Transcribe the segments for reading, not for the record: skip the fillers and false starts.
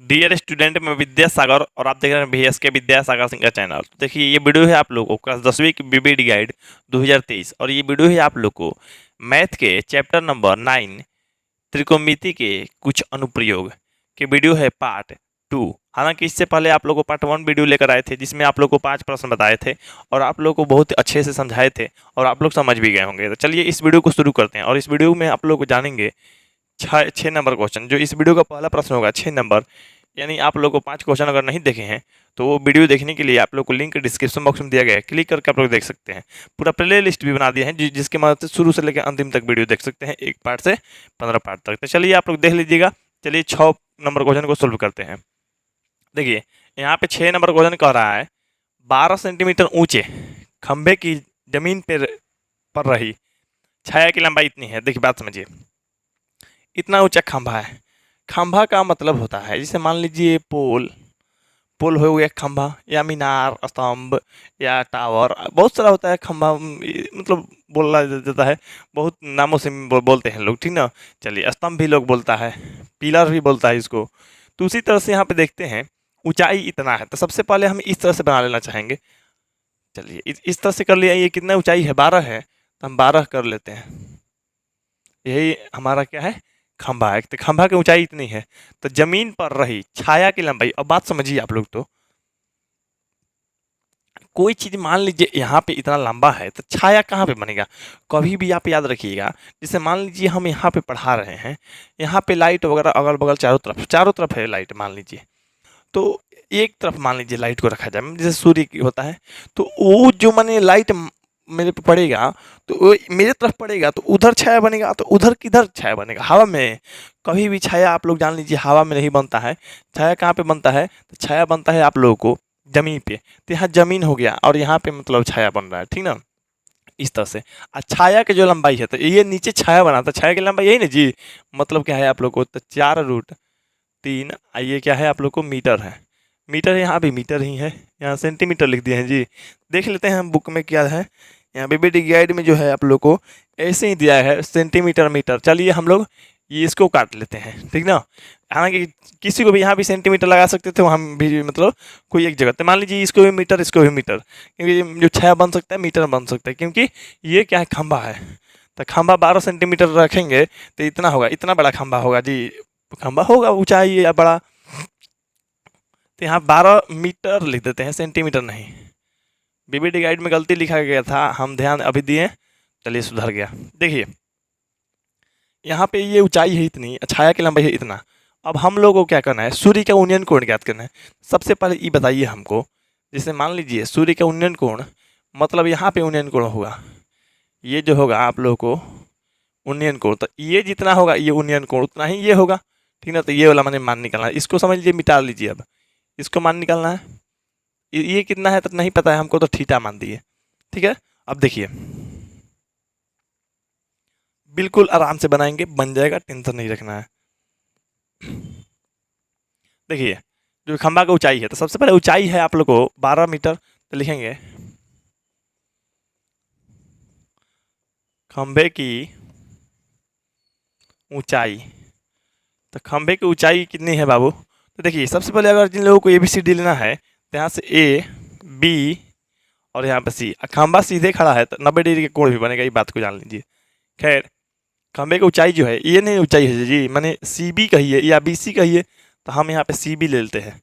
Dear student, मैं विद्यासागर और आप देख रहे हैं VSK विद्यासागर सिंह का चैनल। तो देखिए, ये वीडियो है आप लोगों को क्लास 10वीं की बीबीडी गाइड 2023 और ये वीडियो है आप लोग को मैथ के चैप्टर नंबर 9 त्रिकोणमिति के कुछ अनुप्रयोग के वीडियो है पार्ट 2। हालांकि इससे पहले आप लोगों को पार्ट 1 वीडियो लेकर आए थे जिसमें आप लोग को 5 प्रश्न बताए थे और आप लोग को बहुत अच्छे से समझाए थे और आप लोग समझ भी गए होंगे। तो चलिए इस वीडियो को शुरू करते हैं और इस वीडियो में आप लोग को जानेंगे 6 नंबर क्वेश्चन। जो इस वीडियो का पहला प्रश्न होगा 6 नंबर, यानी आप लोग को 5 क्वेश्चन अगर नहीं देखे हैं तो वो वीडियो देखने के लिए आप लोग को लिंक डिस्क्रिप्शन बॉक्स में दिया गया है, क्लिक करके आप लोग देख सकते हैं। पूरा प्ले लिस्ट भी बना दिया है जिसके मदद से शुरू से लेकर अंतिम तक वीडियो देख सकते हैं, 1 पार्ट से 15 पार्ट तक। तो चलिए आप लोग देख लीजिएगा। चलिए 6 नंबर क्वेश्चन को सोल्व करते हैं। देखिए यहाँ पे 6 नंबर क्वेश्चन कह रहा है 12 सेंटीमीटर ऊंचे खंभे की जमीन पर रही छाया की लंबाई इतनी है। देखिए बात समझिए, इतना ऊंचा खंभा है। खंभा का मतलब होता है जैसे मान लीजिए पोल पोल हो गया खंभा, या मीनार, स्तंभ या टावर, बहुत सारा होता है खंभा। मतलब बोला जाता है, बहुत नामों से बोलते हैं लोग, ठीक ना। चलिए स्तंभ भी लोग बोलता है, पिलर भी बोलता है इसको। तो उसी तरह से यहाँ पे देखते हैं ऊंचाई इतना है, तो सबसे पहले हम इस तरह से बना लेना चाहेंगे। चलिए इस तरह से कर लिया। ये कितना ऊंचाई है, 12 है, तो हम 12 कर लेते हैं। यही हमारा क्या है, खंभा है। तो खंभा की ऊंचाई इतनी है, तो जमीन पर रही छाया की लंबाई। अब बात समझिए आप लोग, तो कोई चीज मान लीजिए यहाँ पे इतना लंबा है तो छाया कहाँ पे बनेगा, कभी भी आप याद रखिएगा। जैसे मान लीजिए हम यहाँ पे पढ़ा रहे हैं, यहाँ पे लाइट वगैरह अगल बगल चारों तरफ है लाइट मान लीजिए। तो एक तरफ मान लीजिए लाइट को रखा जाए, जैसे सूर्य की होता है, तो वो जो माने लाइट मेरे पे पड़ेगा तो वो मेरे तरफ पड़ेगा तो उधर छाया बनेगा, तो उधर किधर छाया बनेगा, हवा में। कभी भी छाया आप लोग जान लीजिए हवा में नहीं बनता है। छाया कहाँ पे बनता है, तो छाया बनता है आप लोगों को जमीन पे। तो यहाँ जमीन हो गया और यहाँ पे मतलब छाया बन रहा है, ठीक ना। इस तरह से छाया की जो लंबाई है, तो ये नीचे छाया बना, तो छाया की लंबाई यही ना जी। मतलब क्या है आप लोग को, तो 4√3, ये क्या है आप लोग को, मीटर है। मीटर है, यहाँ भी मीटर ही है, यहाँ सेंटीमीटर लिख दिए हैं जी। देख लेते हैं हम बुक में क्या है। यहाँ बीबीडी गाइड में जो है आप लोग को ऐसे ही दिया है सेंटीमीटर मीटर। चलिए हम लोग ये इसको काट लेते हैं, ठीक ना। हालांकि किसी को भी यहाँ भी सेंटीमीटर लगा सकते थे, हम भी मतलब कोई एक जगह, तो मान लीजिए इसको भी मीटर, इसको भी मीटर, क्योंकि जो छाया बन सकता है मीटर बन सकता है, क्योंकि ये क्या है, खंभा है। तो खंभा 12 सेंटीमीटर रखेंगे तो इतना होगा, इतना बड़ा खंभा होगा जी। खंभा होगा ऊंचाई या बड़ा, तो यहाँ 12 मीटर लिख देते हैं, सेंटीमीटर नहीं। बीबीडी गाइड में गलती लिखा गया था, हम ध्यान अभी दिए। चलिए सुधर गया। देखिए यहाँ पे ये ऊंचाई है इतनी, छाया की लंबाई है इतना। अब हम लोग को क्या करना है, सूर्य का उन्नयन कोण ज्ञात करना है। सबसे पहले ये बताइए हमको, जैसे मान लीजिए सूर्य का उन्नयन कोण, मतलब यहाँ पे उन्नयन कोण होगा, ये जो होगा आप लोग को उन्नयन कोण, तो ये जितना होगा ये उन्नयन कोण उतना ही ये होगा, ठीक ना। तो ये वाला मैंने मान निकालना है, इसको समझ लीजिए, मिटा लीजिए। अब इसको मान निकालना है, ये कितना है तो नहीं पता है हमको, तो थीटा मान दिए, ठीक है। अब देखिए बिल्कुल आराम से बनाएंगे, बन जाएगा, टेंशन नहीं रखना है। देखिए जो खंभा का ऊंचाई है, तो सबसे पहले ऊंचाई है आप लोग को 12 मीटर, तो लिखेंगे खंभे की ऊंचाई। तो खंभे की ऊंचाई कितनी है बाबू, तो देखिए सबसे पहले अगर जिन लोगों को ABCD लेना है तो यहाँ से A B और यहाँ पे C। खंभा सीधे खड़ा है तो 90 डिग्री का कोण भी बनेगा, ये बात को जान लीजिए। खैर खंभे की ऊंचाई जो है, ये नहीं ऊंचाई है जी, मैंने CB कहिए या BC कहिए, तो हम यहाँ पे CB ले लेते हैं।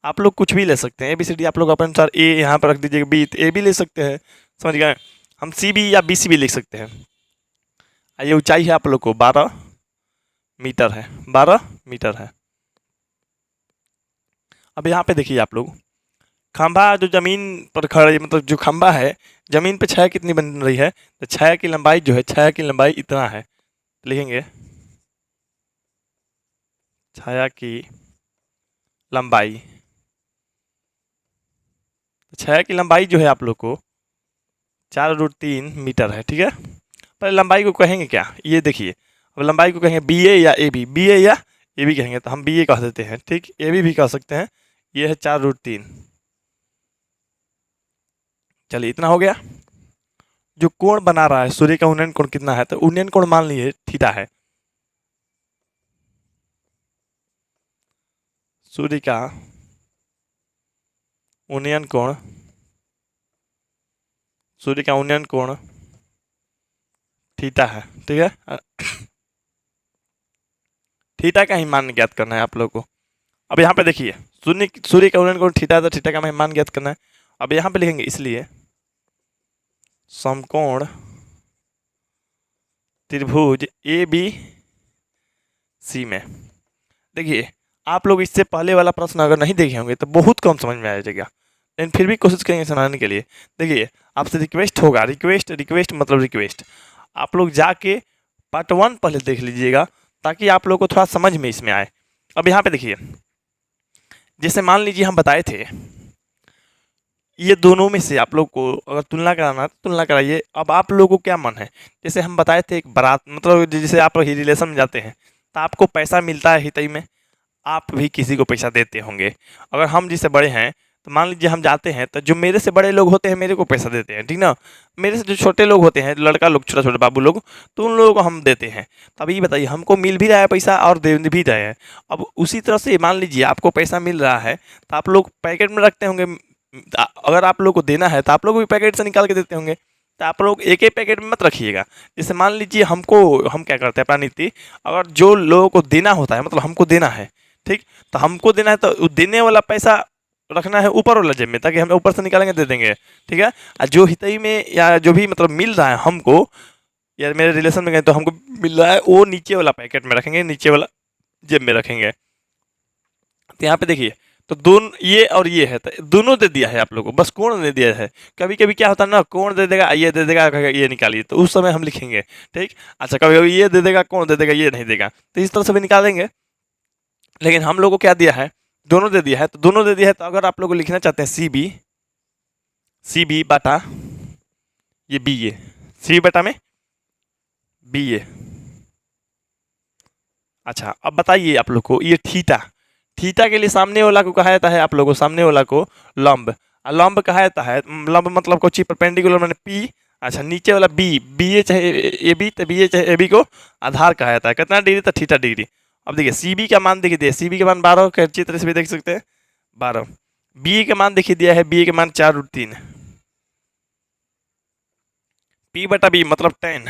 आप लोग कुछ भी ले सकते हैं, ABCD आप लोग अपने अनुसार, A यहाँ पर रख दीजिएगा, B तो A भी ले सकते हैं, समझ गए। हम CB या BC भी लिख सकते हैं। ये ऊंचाई है आप लोग को 12 मीटर है, 12 मीटर है। अब यहाँ पे देखिए आप लोग, खंभा जो जमीन पर खड़ा, मतलब जो खंभा है जमीन पे छाया कितनी बन रही है, तो छाया की लंबाई जो है, छाया की लंबाई इतना है, तो लिखेंगे छाया की लंबाई। तो छाया की लंबाई जो है आप लोग को 4√3 मीटर है, ठीक है। पर लंबाई को कहेंगे क्या, ये देखिए, अब लंबाई को कहेंगे BA या AB, BA या AB कहेंगे, तो हम BA कह देते हैं, ठीक। AB भी कह सकते हैं। ये है 4√3। चलिए इतना हो गया। जो कोण बना रहा है सूर्य का उन्नयन कोण कितना है, तो उन्नयन कोण मान लीजिए थीटा है। सूर्य का उन्नयन कोण, सूर्य का उन्नयन कोण थीटा है, ठीक है। थीटा का ही मान ज्ञात करना है आप लोगों को। अब यहाँ पे देखिए सूर्य का उन्नयन कोण थीटा है, तो थीटा का हमें मान ज्ञात करना है। अब यहाँ पे लिखेंगे इसलिए समकोण त्रिभुज ए बी सी में, देखिए आप लोग इससे पहले वाला प्रश्न अगर नहीं देखे होंगे तो बहुत कम समझ में आ जाएगा, लेकिन फिर भी कोशिश करेंगे समझाने के लिए। देखिए आपसे रिक्वेस्ट होगा, रिक्वेस्ट मतलब रिक्वेस्ट, आप लोग जाके पार्ट 1 पहले देख लीजिएगा ताकि आप लोग को थोड़ा समझ में इसमें आए। अब यहाँ पे देखिए जैसे मान लीजिए हम बताए थे ये दोनों में से आप लोग को अगर तुलना कराना तो तुलना कराइए। अब आप लोगों को क्या मन है, जैसे हम बताए थे एक बारात मतलब जैसे आप ही रिलेशन में जाते हैं तो आपको पैसा मिलता है हितई में, आप भी किसी को पैसा देते होंगे। अगर हम जिससे बड़े हैं तो मान लीजिए हम जाते हैं तो जो मेरे से बड़े लोग होते हैं मेरे को पैसा देते हैं, ठीक ना। मेरे से जो छोटे लोग होते हैं लड़का लोग छोटा छोटा बाबू लोग, तो उन लोगों को हम देते हैं। तो अब ये बताइए हमको मिल भी रहा है पैसा और दे भी रहे हैं। अब उसी तरह से मान लीजिए आपको पैसा मिल रहा है तो आप लोग पैकेट में रखते होंगे, अगर आप लोग को देना है तो आप लोग भी पैकेट से निकाल के देते होंगे। तो आप लोग एक ही पैकेट में मत रखिएगा। जैसे मान लीजिए हम क्या करते हैं अपना नीति, अगर जो लोगों को देना होता है मतलब हमको देना है, ठीक, तो हमको देना है तो देने वाला पैसा रखना है ऊपर वाला जेब में ताकि हम ऊपर से निकालेंगे दे देंगे, ठीक है। और जो हितई में या जो भी मतलब मिल रहा है हमको या मेरे रिलेशन में गए तो हमको मिल रहा है वो नीचे वाला पैकेट में रखेंगे, नीचे वाला जेब में रखेंगे। तो यहाँ पे देखिए तो दोनों ये और ये है तो दोनों दे दिया है आप लोगों को, बस कोण दे दिया है। कभी कभी क्या होता है ना, कोण दे देगा ये दे देगा ये निकालिए, तो उस समय हम लिखेंगे, ठीक। अच्छा कभी कभी ये दे देगा कोण दे देगा ये नहीं देगा, तो इस तरह से भी निकालेंगे। लेकिन हम लोग को क्या दिया है, दोनों दे दिया है। तो दोनों दे दिया है तो अगर आप लोग को लिखना चाहते हैं सी बी बटा ये बी ए, सी बटा में बी ए। अच्छा अब बताइए आप लोग को ये थीटा के लिए सामने वाला को कहा जाता है आप लोगों को, सामने वाला को लंब, लंब कहा जाता है। लंब मतलब कोची परपेंडिकुलर मैंने पी। अच्छा नीचे वाला बी ए चाहे ए बी, तो बी ए चाहे ए बी को आधार कहा जाता है। कितना डिग्री, तो थीटा डिग्री। अब देखिए सी बी का मान देखिए दिया, सी बी का मान 12 के चित्र से भी देख सकते हैं 12। बी ए का मान देखिए दिया है, बी ए का मान 4√3। पी बटा बी मतलब 10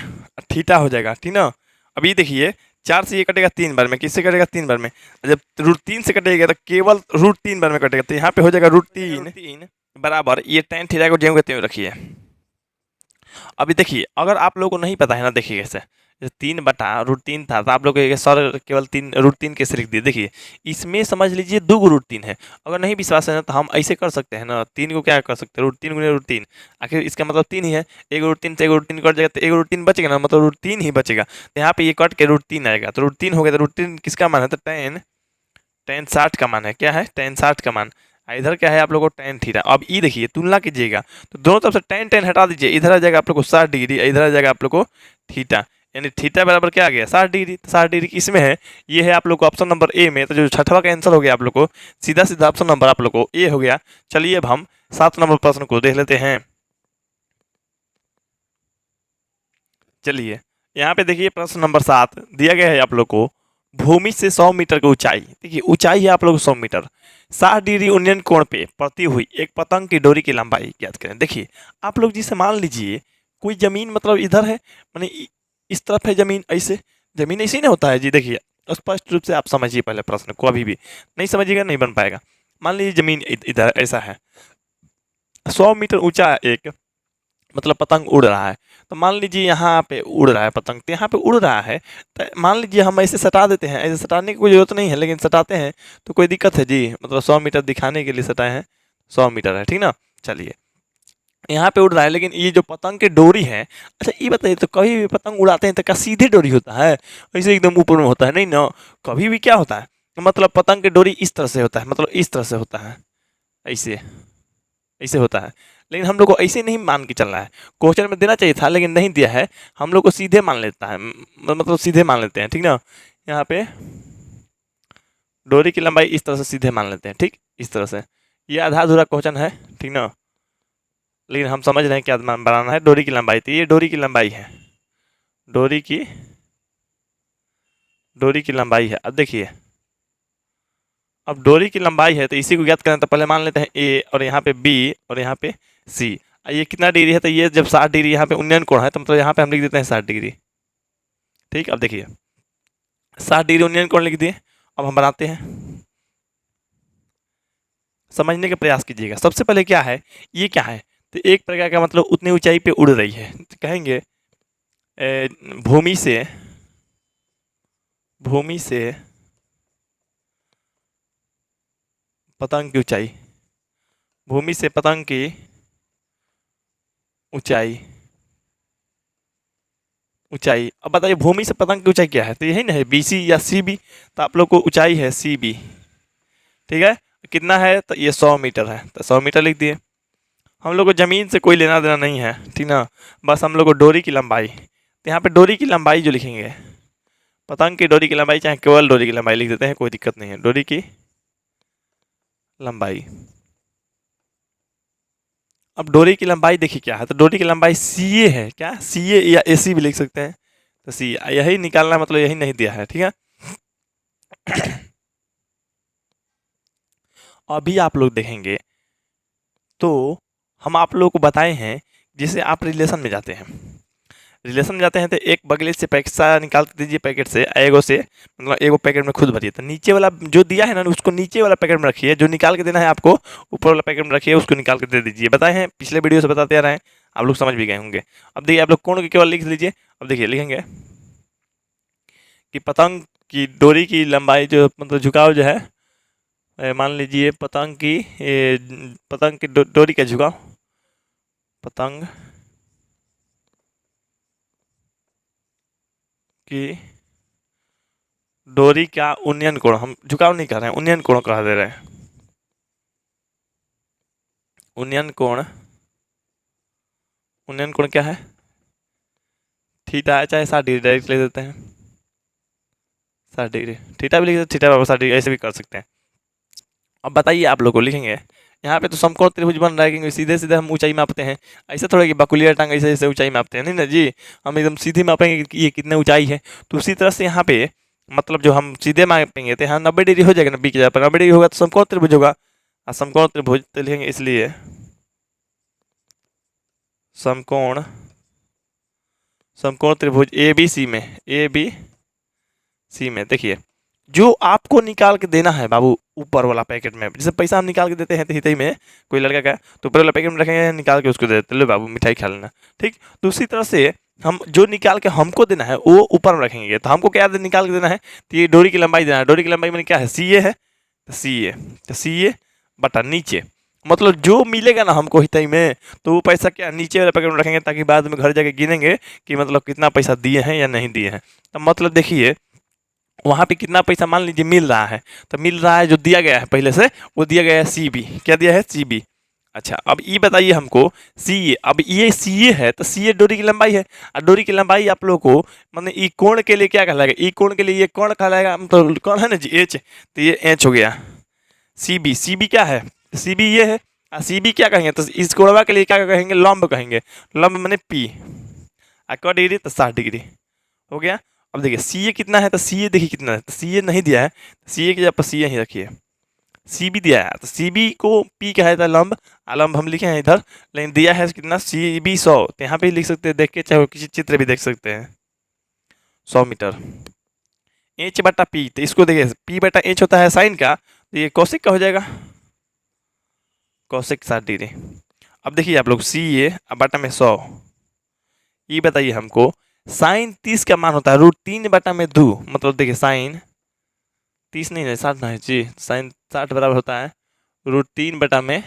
थीटा हो जाएगा, ठीक ना। अभी देखिए 4 से ये कटेगा 3 बार में, किससे कटेगा 3 बार में, जब √3 से कटेगा तो केवल √3 बार में कटेगा, तो यहाँ पे हो जाएगा √3 बराबर ये tan थीटा को ज्यों के त्यों रखिए। अभी देखिए अगर आप लोगों को नहीं पता है ना, देखिए कैसे 3/√3 था तो आप लोग सर केवल 3√3 कैसे लिख दिए। देखिए इसमें समझ लीजिए 2 √3 है। अगर नहीं विश्वास है ना तो हम ऐसे कर सकते हैं ना, 3 को क्या कर सकते हैं, √3 गुणे √3, आखिर इसका मतलब 3 ही है। 1√3 से 1√3 कट जाएगा तो 1√3 बचेगा ना, मतलब √3 ही बचेगा। तो यहाँ पे ये कट के √3 आएगा, तो √3 हो गया। तो √3 किसका मान है, तो tan 60 का मान है। क्या है, tan 60 का मान। इधर क्या है आप लोगों को tan थीटा। अब ये देखिए तुलना कीजिएगा तो दोनों तरफ से tan हटा दीजिए, इधर आ जाएगा आप लोग को 60 डिग्री, इधर आ जाएगा आप लोग को थीटा, यानी थीटा बराबर क्या आ गया 60 डिग्री। 60 डिग्री किसमें है, ये है आप लोग को ऑप्शन नंबर ए में। तो जो छठवा का आंसर हो गया आप लोग को सीधा सीधा ऑप्शन नंबर आप लोग को ए हो गया। चलिए अब हम 7 नंबर प्रश्न को देख लेते हैं। चलिए यहाँ पे देखिए प्रश्न नंबर 7 दिया गया है आप लोग को, भूमि से 100 मीटर की ऊंचाई, देखिए ऊंचाई है आप लोग 100 मीटर, 60 डिग्री उन्नयन कोण पे पड़ती हुई एक पतंग की डोरी की लंबाई ज्ञात करें। देखिए आप लोग जिसे मान लीजिए कोई जमीन मतलब इधर है, माने इस तरफ है जमीन, ऐसे जमीन ऐसे ही नहीं होता है जी। देखिए स्पष्ट रूप से आप समझिए पहले प्रश्न को, अभी भी नहीं समझिएगा नहीं बन पाएगा। मान लीजिए जमीन इधर ऐसा है, 100 मीटर ऊंचा एक मतलब पतंग उड़ रहा है। तो मान लीजिए यहाँ पे उड़ रहा है पतंग, तो यहाँ पे उड़ रहा है तो मान लीजिए हम ऐसे सटा देते हैं, ऐसे सटाने की कोई जरूरत नहीं है लेकिन सटाते हैं तो कोई दिक्कत है जी, मतलब 100 मीटर दिखाने के लिए सटाए हैं, 100 मीटर है, ठीक ना। चलिए यहाँ पे उड़ रहा है, लेकिन ये जो पतंग की डोरी है, अच्छा ये बताइए तो कभी भी पतंग उड़ाते हैं तो क्या सीधे डोरी होता है, ऐसे एकदम ऊपर में होता है, नहीं ना। कभी भी क्या होता है, मतलब पतंग की डोरी इस तरह से होता है, मतलब इस तरह से होता है, ऐसे ऐसे होता है। लेकिन हम लोग को ऐसे नहीं मान के चलना है, क्वेश्चन में देना चाहिए था लेकिन नहीं दिया है, हम लोग को सीधे मान लेता है, मतलब सीधे मान लेते हैं, ठीक ना। यहाँ पे डोरी की लंबाई इस तरह से सीधे मान लेते हैं, ठीक इस तरह से। ये आधा अधूरा क्वेश्चन है, ठीक ना, लेकिन हम समझ रहे हैं क्या बनाना है। डोरी की लंबाई, तो ये डोरी की लंबाई है, डोरी की लंबाई है। अब देखिए अब डोरी की लंबाई है तो इसी को ज्ञात करें तो पहले मान लेते हैं ए और यहाँ पे बी और यहाँ पे सी। ये कितना डिग्री है तो ये जब 60 डिग्री यहाँ पे उन्नयन कोण है तो मतलब यहाँ पे हम लिख देते हैं 60 डिग्री। ठीक, अब देखिए 60 डिग्री उन्नयन कोण लिख दिए। अब हम बनाते हैं, समझने का प्रयास कीजिएगा। सबसे पहले क्या है, ये क्या है तो एक प्रकार का मतलब उतनी ऊंचाई पे उड़ रही है तो कहेंगे भूमि से पतंग की ऊंचाई, भूमि से पतंग की ऊंचाई। अब बताइए भूमि से पतंग की ऊंचाई क्या है तो यही ना है BC या CB। तो आप लोग को ऊंचाई है CB। ठीक है, कितना है तो ये 100 मीटर है तो 100 मीटर लिख दिए। हम लोग को ज़मीन से कोई लेना देना नहीं है, ठीक ना, बस हम लोग को डोरी की लंबाई। तो यहाँ पे डोरी की लंबाई जो लिखेंगे, पतंग की डोरी की लंबाई चाहे केवल डोरी की लंबाई लिख देते हैं, कोई दिक्कत नहीं है। डोरी की लंबाई, अब डोरी की लंबाई देखिए क्या है तो डोरी की लंबाई CA है। क्या CA या AC भी लिख सकते हैं। तो सी यही निकालना मतलब यही नहीं दिया है, ठीक है। अभी आप लोग देखेंगे तो हम आप लोगों को बताए हैं, जैसे आप रिलेशन में जाते हैं, तो एक बगले से पैसा निकाल के दीजिए पैकेट से, एगो से मतलब एगो पैकेट में खुद भरिए। तो नीचे वाला जो दिया है ना उसको नीचे वाला पैकेट में रखिए, जो निकाल के देना है आपको ऊपर वाला पैकेट में रखिए, उसको निकाल के दे दीजिए। बताए हैं पिछले वीडियो से बताते आ रहे हैं, आप लोग समझ भी गए होंगे। अब देखिए आप लोग कोण की केवल लिख लीजिए। अब देखिए लिखेंगे कि पतंग की डोरी की लंबाई जो मतलब झुकाव जो है, मान लीजिए पतंग की डोरी का झुकाव, पतंग की डोरी का उन्नयन कोण, हम झुकाव नहीं कर रहे हैं, उन्नयन कोण कह दे रहे हैं। उन्नयन कोण क्या है, थीटा है, चाहे 60 डिग्री डायरेक्ट ले देते हैं, 60 डिग्री। थीटा भी लिख देते, थीटा 60 डिग्री ऐसे भी कर सकते हैं। अब बताइए आप लोग को लिखेंगे यहाँ पे तो समकोण त्रिभुज बन रहा है, क्योंकि सीधे सीधे हम ऊंचाई मापते हैं। ऐसा थोड़ा कि बकुलिया टांग ऐसे ऐसे ऊंचाई मापते हैं, नहीं ना जी, हम एकदम सीधी मापेंगे कि ये कितने ऊंचाई है। तो उसी तरह से यहाँ पे मतलब जो हम सीधे मापेंगे तो यहाँ 90 डिग्री हो जाएगा, 90 की जगह पर 90 डिग्री होगा तो समकोण त्रिभुज होगा। और समकोण त्रिभुज तो लिखेंगे इसलिए समकोण त्रिभुज ABC में देखिए जो आपको निकाल के देना है बाबू ऊपर वाला पैकेट में, जैसे पैसा हम निकाल के देते हैं तो हितई में कोई लड़का का तो ऊपर वाला पैकेट में रखेंगे, निकाल के उसको दे देते, लो बाबू मिठाई खा लेना। ठीक, तो उसी तरह से हम जो निकाल के हमको देना है वो ऊपर में रखेंगे। तो हमको क्या निकाल के देना है तो ये डोरी की लंबाई देना है। डोरी की लंबाई में क्या है CA है, तो CA बटा नीचे, मतलब जो मिलेगा ना हमको हितई में तो वो पैसा क्या नीचे वाले पैकेट में रखेंगे, ताकि बाद में घर जाके गिनेंगे कि मतलब कितना पैसा दिए हैं या नहीं दिए हैं। तो मतलब देखिए वहाँ पे कितना पैसा मान लीजिए मिल रहा है, तो मिल रहा है जो दिया गया है पहले से, वो दिया गया है CB। क्या दिया है CB। अच्छा अब ये बताइए हमको CA, अब ये CA है तो CA डोरी की लंबाई है, और डोरी की लंबाई आप लोग को मतलब ई कोण के लिए क्या कहलाएगा, ई कोण के लिए ये कोण कहलाएगा, मतलब कौन है ना जी H, तो ये H हो गया। CB क्या है, CB ये है, और CB क्या कहेंगे तो इस कोणवा के लिए क्या कहेंगे, लंब कहेंगे। लंब मैंने P, और डिग्री तो 60 डिग्री हो गया। अब देखिए CA कितना है तो CA देखिए कितना है, तो CA नहीं दिया है, CA की जगह पर CA ही रखिए। CB दिया है तो CB को P कहा जाता है लंब, लंब हम लिखे हैं इधर, लेकिन दिया है कितना CB 100, तो यहाँ पे लिख सकते हैं देख के, चाहे किसी चित्र भी देख सकते हैं 100 मीटर। H बटा P, तो इसको देखिए P बटा H होता है साइन का, तो ये कौशिक का हो जाएगा, कौशिक 60 डिग्री। अब देखिए आप लोग CA बटा में 100, ये बताइए हमको साइन 30 का मान होता है √3 बटा में 2, मतलब देखिए साइन 30 नहीं है 60 है जी, साइन 60 बराबर होता है √3 बटा में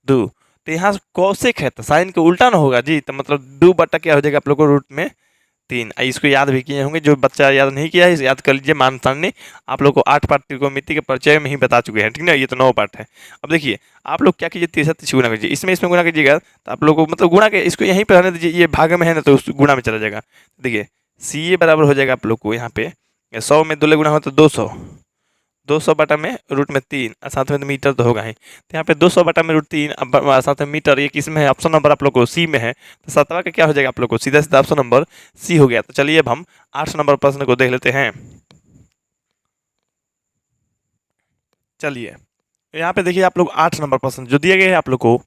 2। तो यहाँ कौशिक है तो साइन के उल्टा ना होगा जी, तो मतलब 2 बटा क्या हो जाएगा आप लोग को √3। इसको याद भी किए होंगे, जो बच्चा याद नहीं किया है इसे याद कर लीजिए। मान सामने आप लोग को 8 पार्ट त्रिकोणमिति के परिचय में ही बता चुके हैं, ठीक ना, ये तो 9 पार्ट है। अब देखिए आप लोग क्या कीजिए 30 गुना कीजिए, इसमें गुना कीजिएगा तो आप लोग को मतलब गुणा के इसको यहीं पर रहने दीजिए, ये भाग में है ना तो उस गुणा में चला जाएगा। देखिए CA बराबर हो जाएगा आप लोग को यहाँ पे 100 में 2 गुना हो तो 200 बटा में √3, साथ में मीटर तो होगा ही, तो यहाँ पे 200 बटा में √3 साथ में मीटर, ये किस में है ऑप्शन नंबर आप लोग को C में है, तो 7वां का क्या हो जाएगा आप लोग को सीधा सीधा ऑप्शन नंबर C हो गया। तो चलिए अब हम 8 नंबर प्रश्न को देख लेते हैं। चलिए यहाँ पे देखिए आप लोग 8 नंबर प्रश्न जो दिए गए हैं आप लोग को,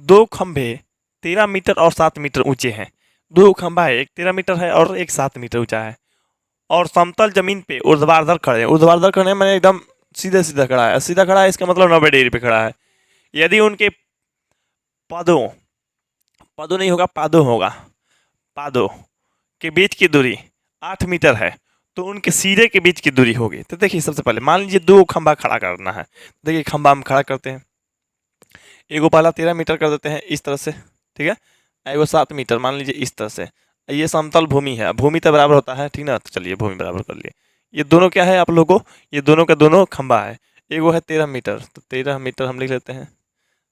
2 खंभे 13 मीटर और 7 मीटर ऊंचे हैं। 2 खंभा है, एक 13 मीटर है और एक 7 मीटर ऊंचा है, और समतल जमीन पे ऊर्ध्वाधर खड़े हैं। ऊर्ध्वाधर खड़े हैं मैंने एकदम सीधे सीधा खड़ा है, सीधा खड़ा है इसका मतलब 90 डिग्री पे खड़ा है। यदि उनके पदों पदों नहीं होगा, पादों होगा, पादों के बीच की दूरी 8 मीटर है, तो उनके सिरे के बीच की दूरी होगी। तो देखिए सबसे पहले मान लीजिए 2 खंभा खड़ा करना है। देखिए खंभा हम खड़ा करते हैं, एगो पहला 13 मीटर कर देते हैं इस तरह से, ठीक है, एगो 7 मीटर मान लीजिए इस तरह से। ये समतल भूमि है, भूमि तो बराबर होता है, ठीक ना। तो चलिए भूमि बराबर कर लिए। ये दोनों क्या है आप लोगों को, ये दोनों का दोनों खंभा है। एगो है 13 मीटर, तो 13 मीटर हम लिख लेते हैं।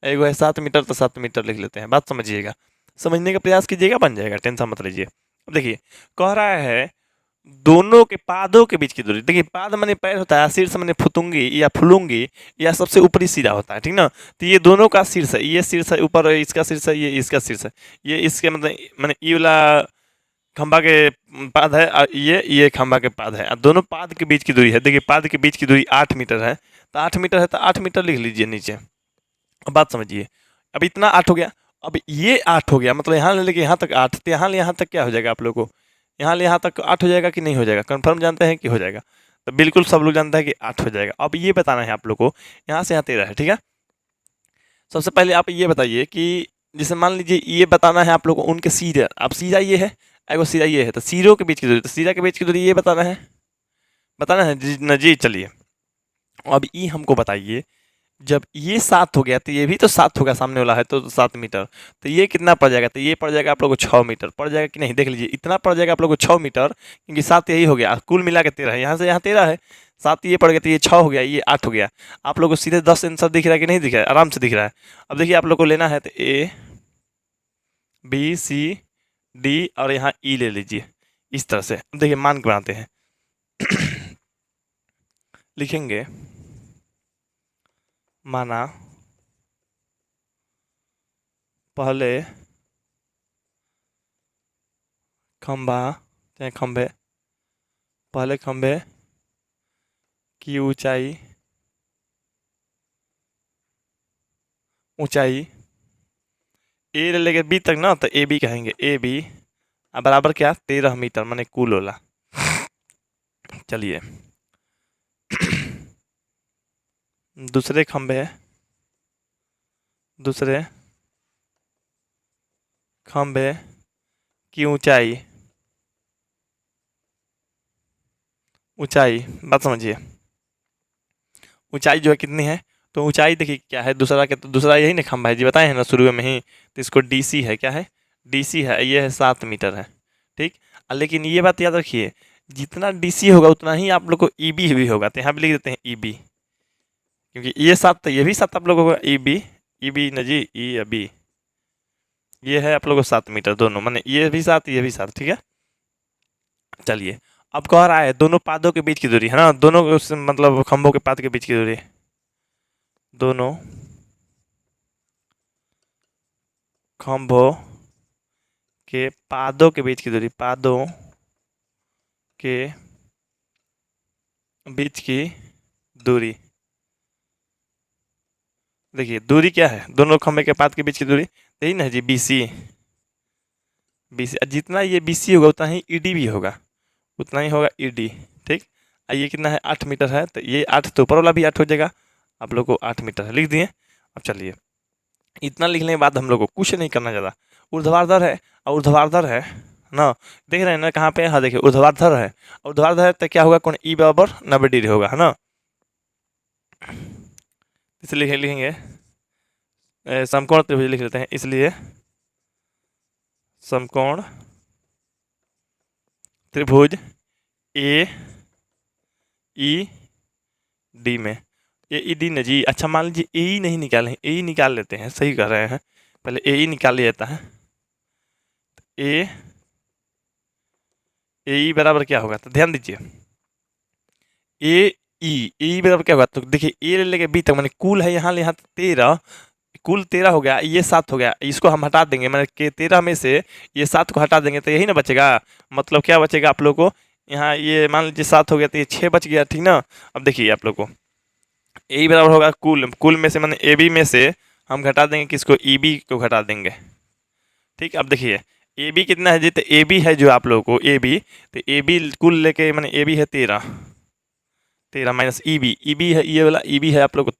एगो है 7 मीटर, तो 7 मीटर लिख लेते हैं। बात समझिएगा, समझने का प्रयास कीजिएगा, बन जाएगा, टेंशन मत लीजिए। अब देखिए कह रहा है दोनों के पादों के बीच की दूरी। देखिए पाद माने पैर होता है, शीर्ष माने फुतुंगी या फुलुंगी या सबसे ऊपरी सिरा होता है, ठीक ना। तो ये दोनों का शीर्ष है, ये शीर्ष है ऊपर, इसका शीर्ष है, ये इसका शीर्ष है। ये इसके मतलब माने ये वाला खंभा के पाद है और ये खंभा के पाद है, और दोनों पाद के बीच की दूरी है। देखिए पाद के बीच की दूरी 8 मीटर है, तो 8 मीटर है तो 8 मीटर लिख लीजिए नीचे। अब बात समझिए, अब इतना 8 हो गया, अब ये 8 हो गया, मतलब यहाँ ले लेके यहाँ तक 8, तो यहाँ तक क्या हो जाएगा आप लोग को, यहाँ ले यहाँ तक 8 हो जाएगा कि नहीं हो जाएगा, कंफर्म जानते हैं कि हो जाएगा। तो बिल्कुल सब लोग जानते हैं कि 8 हो जाएगा। अब ये बताना है आप लोग को, यहाँ से यहाँ 13 है, ठीक है। सबसे पहले आप ये बताइए कि जैसे मान लीजिए ये बताना है आप लोग को उनके सिरे, अब सिरा ये है, एगो सिरा ये है, तो सिरों के बीच की दूरी, तो सिरा के बीच की दूरी ये बताना है, जी न जी। चलिए अब ये हमको बताइए, जब ये 7 हो गया तो ये भी तो 7 होगा, सामने वाला है तो 7 मीटर, तो ये कितना पड़ जाएगा, तो ये पड़ जाएगा आप लोग को 6 मीटर पड़ जाएगा कि नहीं, देख लीजिए इतना पड़ जाएगा आप लोग को 6 मीटर, क्योंकि 7 यही हो गया, कुल मिला के 13 है, यहाँ से यहाँ 13 है, 7 ये पड़ गया तो ये 6 हो गया, ये 8 हो गया। आप लोग को सीधे 10 आंसर दिख रहा है कि नहीं दिख रहा है, आराम से दिख रहा है। अब देखिए आप लोग को लेना है तो ए बी सी डी और यहाँ ई ले लीजिए इस तरह से। अब देखिए मान के बनाते हैं लिखेंगे माना पहले खंभा चाहे खंभे, पहले खंभे की ऊंचाई ए ले लेके बी तक ना, तो ए बी कहेंगे, ए बी बराबर क्या 13 मीटर माने कुल होला। चलिए दूसरे खंभे की ऊंचाई बात समझिए, ऊंचाई जो है कितनी है, तो ऊंचाई देखिए क्या है, दूसरा क्या, तो दूसरा यही ना खंभा है जी, बताए हैं ना शुरू में ही, तो इसको डीसी है, क्या है डीसी है, ये है 7 मीटर है, ठीक। लेकिन ये बात याद रखिए, जितना डीसी होगा उतना ही आप लोग को ईबी भी होगा, तो यहाँ पे लिख देते हैं ईबी, क्योंकि ये 7 तो ये भी 7 आप लोगों को ईबी न जी, ई या बी, ये है आप लोगों को 7 मीटर दोनों, माने ये भी 7 ये भी 7, ठीक है। चलिए अब कह रहा है दोनों पादों के बीच की दूरी है ना, दोनों मतलब खंभों के पाद के बीच की दूरी, दोनों खंभों के पादों के बीच की दूरी, पादों के बीच की दूरी, देखिए दूरी क्या है, दोनों खंभे के पाद के बीच की दूरी यही ना जी, बीसी। जितना ये बीसी होगा उतना ही ईडी भी होगा, उतना ही होगा ईडी, ठीक। ये कितना है 8 मीटर है, तो ये 8 तो ऊपर वाला भी 8 हो जाएगा, आप लोग को 8 मीटर है लिख दिए। अब चलिए इतना लिखने के बाद हम लोग को कुछ नहीं करना ज़्यादा, ऊर्ध्वाधर है और ऊर्ध्वाधर है ना, देख रहे हैं ना कहाँ पे, हाँ देखिए ऊर्ध्वाधर है, ऊर्ध्वाधर है तो क्या होगा, कौन ई बराबर 90 डिग्री होगा, है ना। इसलिए लिखेंगे समकोण त्रिभुज लिख लेते हैं, इसलिए समकोण त्रिभुज ए ई डी में, ए ई डी न जी। अच्छा मान लीजिए ए ई नहीं निकालें, ए ई निकाल लेते हैं, सही कर रहे हैं, पहले ए ई निकाल लिया जाता है। ए ई बराबर क्या होगा, तो ध्यान दीजिए ए ई बराबर क्या होगा, तो देखिए ए ले लेके बी तक मैंने कुल है यहाँ 13, कुल 13 हो गया, ये 7 हो गया, इसको हम हटा देंगे, मैंने के 13 में से ये 7 को हटा देंगे तो यही ना बचेगा, मतलब क्या बचेगा आप लोग को, यहाँ ये मान लीजिए 7 हो गया तो ये 6 बच गया, ठीक ना। अब देखिए आप लोग को ए बराबर होगा कुल, कुल में से मैंने ए बी में से हम घटा देंगे किसको, ई बी को घटा देंगे। ठीक, अब देखिए ए बी कितना है जी, तो ए बी है जो आप लोगों को ए बी, तो ए बी कुल लेके मैंने ए बी है 13, 13 माइनस ई बी है, ये वाला ई बी है आप लोग को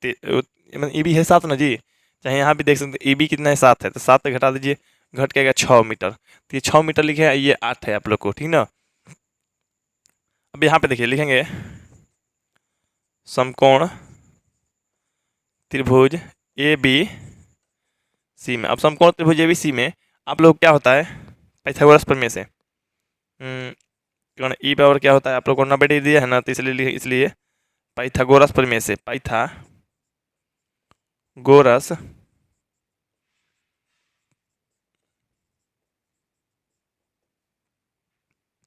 मतलब ई बी है 7 ना जी, चाहे यहाँ भी देख सकते हैं ई बी कितना है 7 है, तो 7 से घटा दीजिए, घट के आएगा 6 मीटर, तो ये 6 मीटर लिखे है, ये 8 है आप लोग को, ठीक ना। अब यहाँ पे देखिए लिखेंगे समकोण त्रिभुज ए बी सी में। अब समकोण त्रिभुज ए बी सी में आप लोग क्या होता है, पाइथागोरस प्रमेय से कौन ई पावर क्या होता है, आप लोग को 90 दिया है ना, तो इसलिए पाइथागोरस प्रमेय से, पाइथागोरस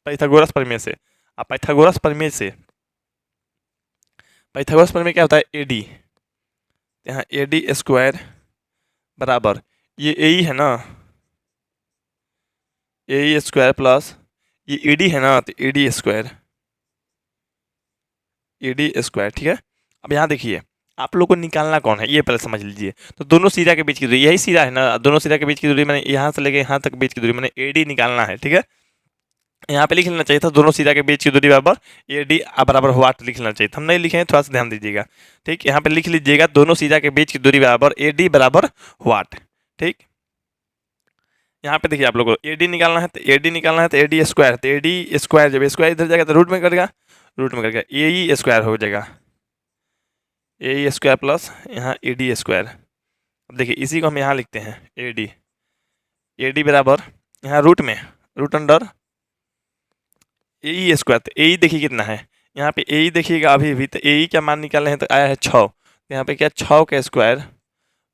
पाइथागोरस प्रमेय से, अब पाइथागोरस प्रमेय से, पाइथागोरस प्रमेय क्या होता है, ए डी, यहाँ ए डी स्क्वायर बराबर ये ए है ना, ए स्क्वायर प्लस ये ए डी है ना, तो A D square, A D square, ठीक है। अब यहाँ देखिए आप लोग को निकालना कौन है, ये पहले समझ लीजिए। तो दोनों सिरा के बीच की दूरी, यही सिरा है ना, दोनों सिरा के बीच की दूरी मैंने यहाँ से लेके यहाँ तक बीच की दूरी मैंने ए डी निकालना है, ठीक है। यहाँ पे लिख लेना चाहिए था दोनों सिरा के बीच की दूरी बराबर ए डी बराबर वाट लिख लेना चाहिए था, हम नहीं लिखे हैं, थोड़ा सा ध्यान दीजिएगा। ठीक, यहाँ पे लिख लीजिएगा दोनों सिरा के बीच की दूरी बराबर ए डी बराबर वाट। ठीक, यहाँ पे देखिए आप लोग को ए डी निकालना है, तो ए डी निकालना है, तो ए डी स्क्वायर, तो ए डी स्क्वायर जब स्क्वायर इधर जाएगा तो रूट में करेगा, रूट में करके ए ई स्क्वायर हो जाएगा, ए ई स्क्वायर प्लस यहाँ ए डी स्क्वायर। अब देखिए इसी को हम यहाँ लिखते हैं ए डी बराबर यहाँ रूट में, रूट अंडर ए ई स्क्वायर, तो ए ई देखिए कितना है, यहाँ पे ए ई देखिएगा अभी तो ए ई क्या मान निकाले हैं, तो आया है 6, यहाँ पे क्या 6 का स्क्वायर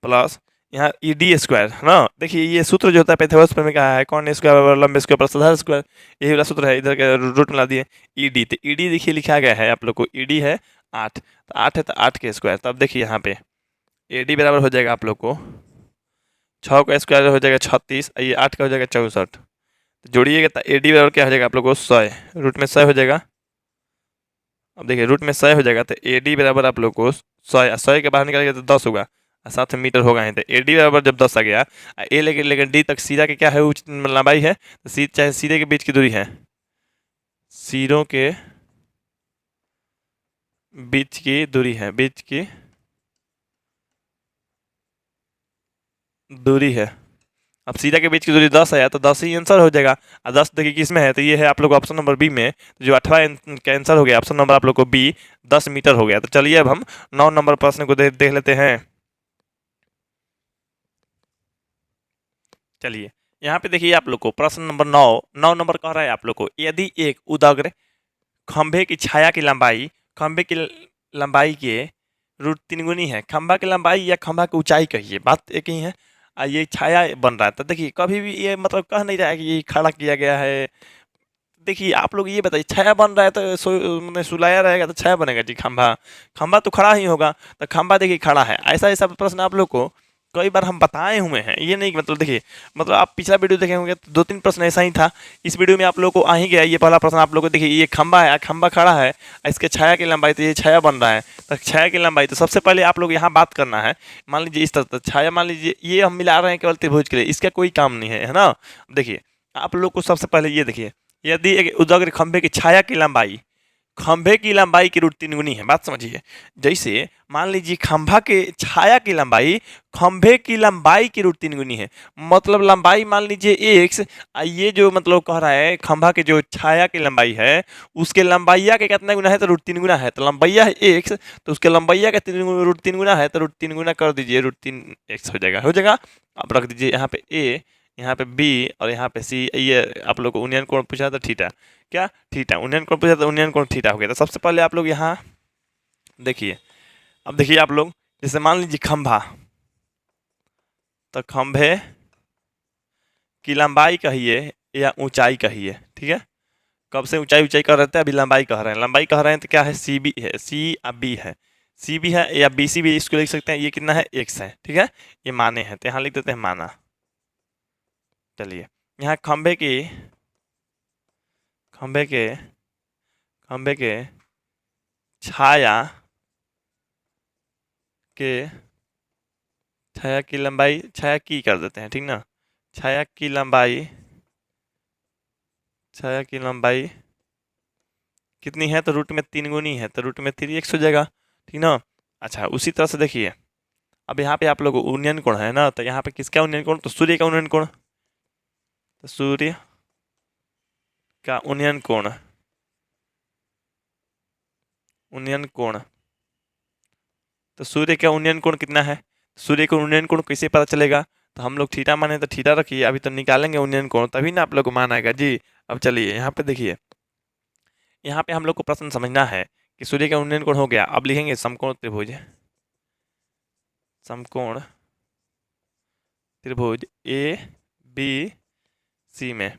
प्लस यहाँ ई डी स्क्वायर है ना। देखिए ये सूत्र जो होता है पाइथागोरस प्रमेय का है, कौन स्क्वायर बराबर लंबे स्क्वायर प्लस आधार स्क्वायर, यही वाला सूत्र है, इधर के रूट मिला दिए ई डी, तो ई डी देखिए लिखा गया है आप लोग को, ई डी है 8, तो 8 है तो 8 के स्क्वायर, तब देखिए यहाँ पे ए डी बराबर हो जाएगा आप लोग को 6 का स्क्वायर हो जाएगा 36, ये 8 का हो जाएगा 64, तो जोड़िएगा तो ए डी बराबर क्या हो जाएगा आप लोग को 100, रूट में 100 हो जाएगा। अब देखिए रूट में 100 हो जाएगा, तो ए डी बराबर आप लोग को 100 के बाहर निकालेगा तो 10 होगा, साथ में मीटर होगा ही, तो ए डी बराबर जब 10 आ गया, ए लेकिन डी तक सीधा के क्या है लंबाई है, तो चाहे सीधे के बीच की दूरी है, सिरों के बीच की दूरी है, बीच की दूरी है। अब सीधा के बीच की दूरी 10 है, तो 10 ही आंसर हो जाएगा, और 10 देखिए किस में है, तो ये है आप लोग ऑप्शन नंबर बी में, तो जो 18 का आंसर हो गया ऑप्शन नंबर आप लोग को बी 10 मीटर हो गया। तो चलिए अब हम 9 नंबर प्रश्न को देख लेते हैं। चलिए यहाँ पे देखिए आप लोग को प्रश्न नंबर 9 नंबर कह रहा है आप लोग को, यदि एक उदग्र खंभे की छाया की लंबाई खंभे की लंबाई के √3 गुनी है, खंभा की लंबाई या खंभा की ऊंचाई कहिए, बात एक ही है, ये छाया बन रहा है, तो देखिए कभी भी ये मतलब कह नहीं रहा है कि ये खड़ा किया गया है। देखिए आप लोग ये बताइए छाया बन रहा है तो मतलब सुलाया रहेगा तो छाया बनेगा जी, खंभा खंभा तो खड़ा ही होगा, तो खंभा देखिए खड़ा है, ऐसा ऐसा प्रश्न आप लोग को कई बार हम बताए हुए हैं, ये नहीं मतलब देखिए मतलब आप पिछला वीडियो देखे होंगे तो 2-3 प्रश्न ऐसा ही था, इस वीडियो में आप लोग को आ ही गया। ये पहला प्रश्न आप लोग को देखिए, ये खंभा है, खंभा खड़ा है, इसके छाया की लंबाई, तो ये छाया बन रहा है, तो छाया की लंबाई, तो सबसे पहले आप लोग यहाँ बात करना है, मान लीजिए इस तरह तो छाया, मान लीजिए ये हम मिला रहे हैं केवल त्रिभुज के लिए, इसका कोई काम नहीं है, है ना। देखिए आप लोग को सबसे पहले ये देखिए, यदि एक उदग्र खंभे की छाया की लंबाई खंभे की लंबाई की √3 गुनी है, बात समझिए, जैसे मान लीजिए खंभा के छाया की लंबाई खंभे की लंबाई की √3 गुनी है, मतलब लंबाई मान लीजिए x, ये जो मतलब कह रहा है खंभा के जो छाया की लंबाई है उसके लंबाइया के कितना गुना है, तो √3 गुना है, तो लंबाइया है x, तो उसके लंबाइया का √3 गुना है, तो √3 गुना कर दीजिए, √3x हो जाएगा। अब रख दीजिए यहाँ पे a, यहाँ पे बी और यहाँ पे सी, ये आप लोग को उन्नयन कोण पूछा था थीटा, क्या थीटा, उन्नयन कोण पूछा था उन्नयन कोण थीटा हो गया। तो सबसे पहले आप लोग यहाँ देखिए, अब देखिए आप लोग जैसे मान लीजिए खंभा, तो खंभे की लंबाई कहिए या ऊंचाई कहिए, ठीक है, कब से ऊंचाई ऊंचाई कर रहे थे, अभी लंबाई कह रहे हैं, लंबाई कह रहे हैं, तो क्या है सी बी है, सी अब बी है, सी बी है या बी सी भी इसको लिख सकते हैं, ये कितना है x है, ठीक है, ये माने हैं, तो यहाँ लिख देते हैं माना। चलिए यहाँ खंभे के छाया के छाया की लंबाई, छाया की कर देते हैं, ठीक ना, छाया की लंबाई, छाया की लंबाई कितनी है, तो रूट में 3 गुनी है, तो रूट में 3x हो जाएगा, ठीक ना। अच्छा, उसी तरह से देखिए, अब यहाँ पे आप लोग उन्नयन कोण है ना, तो यहाँ पे किसका उन्नयन कोण, तो सूर्य का उन्नयन कोण, तो सूर्य का उन्नयन कोण, उन्नयन कोण, तो सूर्य का उन्नयन कोण कितना है, सूर्य का उन्नयन कोण कैसे पता चलेगा, तो हम लोग थीटा माने तो थीटा रखिए, अभी तो निकालेंगे उन्नयन कोण, तभी ना आप लोग को मान आएगा जी। अब चलिए यहाँ पे देखिए, यहाँ पे हम लोग को प्रश्न समझना है कि सूर्य का उन्नयन कोण हो गया, अब लिखेंगे समकोण त्रिभुज, समकोण त्रिभुज ए बी सी में।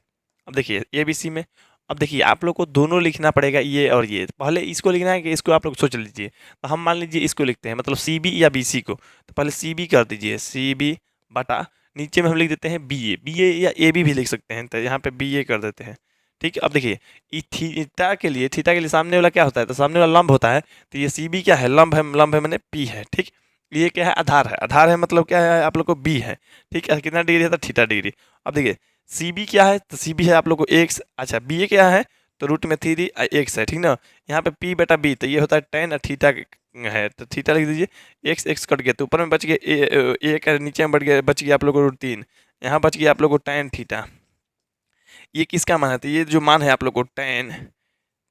अब देखिए ए बी सी में, अब देखिए आप लोग को दोनों लिखना पड़ेगा, ये और ये, पहले इसको लिखना है कि इसको आप लोग सोच लीजिए, तो हम मान लीजिए इसको लिखते हैं, मतलब सी बी या बी सी को, तो पहले सी बी कर दीजिए, सी बी बटा नीचे में हम लिख देते हैं बी ए या ए बी भी लिख सकते हैं, तो यहाँ पे बी ए कर देते हैं, ठीक है। अब देखिए थीटा के लिए सामने वाला क्या होता है, तो सामने वाला लंब होता है, तो ये सी बी क्या है, लंब है मैंने पी है, ठीक। ये क्या है, आधार है, आधार है मतलब क्या है आप लोग को बी है, ठीक है, कितना डिग्री है, तो थीटा डिग्री। अब देखिए सी बी क्या है, तो सी बी है आप लोग को एक्स, अच्छा बी ए क्या है, तो रूट में 3 एक्स है, ठीक ना। यहाँ पे पी बटा बी, तो ये होता है टेन, थीटा है, तो थीटा लिख दीजिए, एक्स एक्स कट गया, तो ऊपर में बच गया ए का, नीचे में बच गया आप लोग को रूट 3, यहाँ बच गया आप लोग को टेन थीटा। ये किसका मान है, तो ये जो मान है आप लोग को टेन